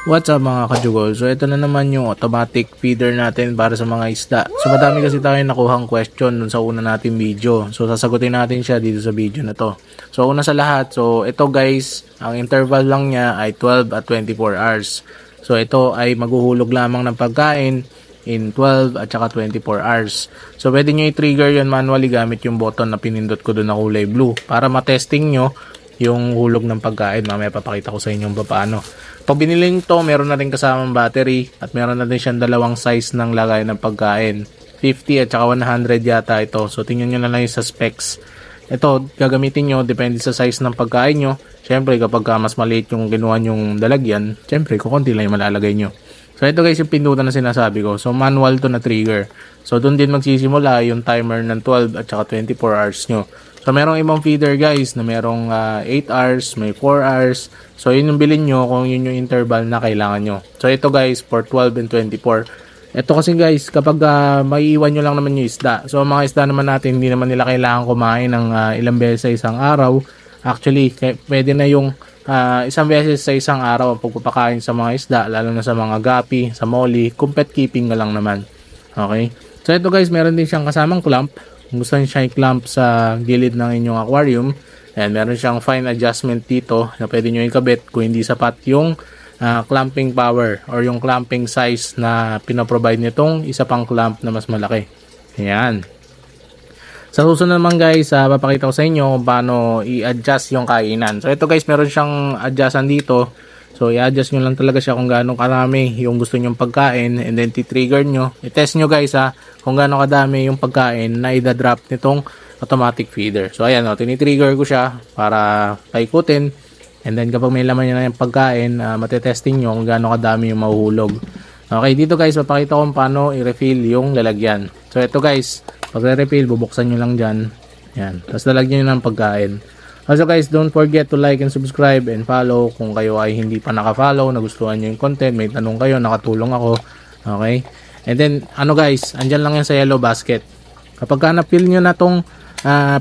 What's up mga kajugol? So ito na naman yung automatic feeder natin para sa mga isda. So madami kasi tayo nakuhang question dun sa una natin video. So sasagutin natin siya dito sa video na to. So una sa lahat, so ito guys, ang interval lang niya ay 12 at 24 hours. So ito ay maghuhulog lamang ng pagkain in 12 at saka 24 hours. So pwede nyo i-trigger yun manually gamit yung button na pinindot ko dun na kulay blue para matesting nyo yung hulog ng pagkain. Mamaya papakita ko sa inyo paano. Pag binili nyo to, meron na rin kasamang battery at meron na rin siyang dalawang size ng lagay ng pagkain. 50 at saka 100 yata ito. So tingnan nyo na lang yung sa specs. Ito, gagamitin nyo, depende sa size ng pagkain nyo. Siyempre, kapag mas maliit yung ginawa nyong dalagyan, siyempre, kukunti lang yung malalagay nyo. So ito guys, yung pindutan na sinasabi ko. So manual to na trigger. So doon din magsisimula yung timer ng 12 at saka 24 hours nyo. So merong ibang feeder guys na merong 8 hours, may 4 hours. So yun yung bilhin nyo kung yun yung interval na kailangan nyo. So ito guys for 12 and 24. Ito kasi guys kapag maiiwan nyo lang naman yung isda. So mga isda naman natin hindi naman nila kailangan kumain ng ilang beses sa isang araw. Actually pwede na yung isang beses sa isang araw ang pagpapakain sa mga isda. Lalo na sa mga gapi, sa molly, compet keeping na lang naman. Okay. So ito guys meron din siyang kasamang clamp. Kung gusto nyo siya i-clamp sa gilid ng inyong aquarium, and meron siyang fine adjustment dito na pwede nyo ikabit kung hindi sapat yung clamping power or yung clamping size na pinaprovide nitong isa pang clamp na mas malaki. Ayan. Sa susunod naman guys, papakita ko sa inyo kung paano i-adjust yung kainan. So ito guys, meron siyang adjustan dito. So i-adjust nyo lang talaga siya kung gaano karami yung gusto nyong pagkain, and then ti-trigger nyo. I-test nyo guys kung gaano kadami yung pagkain na i-drop nitong automatic feeder. So ayan tini-trigger ko siya para paikutin, and then kapag may laman nyo na yung pagkain, matetesting nyo kung gaano kadami yung mahuhulog. Okay, dito guys papakita ko kung paano i-refill yung lalagyan. So ito guys, pag re-refill bubuksan nyo lang dyan. Yan, tapos lalagyan nyo ng pagkain. Also guys, don't forget to like and subscribe and follow kung kayo ay hindi pa naka-follow, nagustuhan nyo yung content, may tanong kayo, nakatulong ako. Okay? And then, guys, andyan lang yan sa yellow basket. Kapag na-fill nyo na tong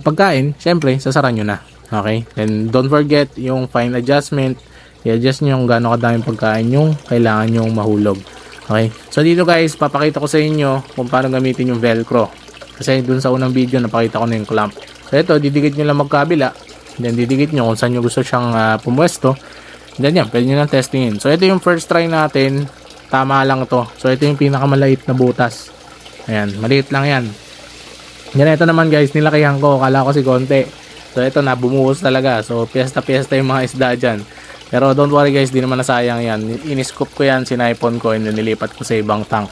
pagkain, syempre, sasaran nyo na. Okay? And don't forget yung fine adjustment. I-adjust nyo kung gaano kadaming pagkain yung kailangan nyo mahulog. Okay? So dito guys, papakita ko sa inyo kung paano gamitin yung velcro. Kasi dun sa unang video, napakita ko na yung clamp. So ito, didikit nyo lang magkabila. Then didikit nyo kung saan nyo gusto siyang pumwesto. Then yan, pwede nyo lang testingin. So ito yung first try natin. Tama lang to. So ito yung pinakamalait na butas. Ayan, maliit lang yan. Yan, ito naman guys, nilakihan ko. Kala ko si konti. So ito na, bumuhos talaga. So piyesta yung mga isda dyan. Pero don't worry guys, di naman nasayang yan. Iniscoop ko yan, sinaipon ko, and nilipat ko sa ibang tank.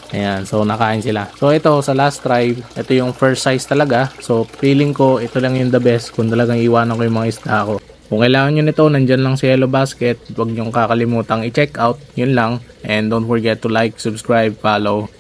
Ayan, so nakain sila. So ito sa last try, ito yung first size talaga. So feeling ko ito lang yung the best kung talagang iwanan ko yung mga isda ko. Kung kailangan nyo nito, nandyan lang sa yellow basket. Huwag nyo kakalimutang i-check out. Yun lang. And don't forget to like, subscribe, follow.